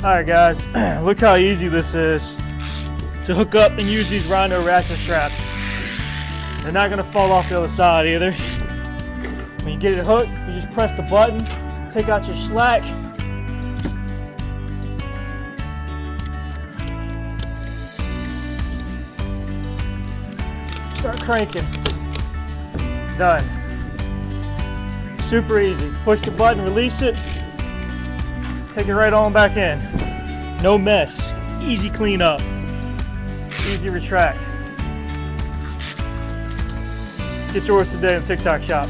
Alright guys, look how easy this is to hook up and use these Rondo ratchet straps. They're not going to fall off the other side either. When you get it hooked, you just press the button, take out your slack, start cranking. Done. Super easy. Push the button, release it, take it right on back in. No mess. Easy clean up. Easy retract. Get yours today in the TikTok shop.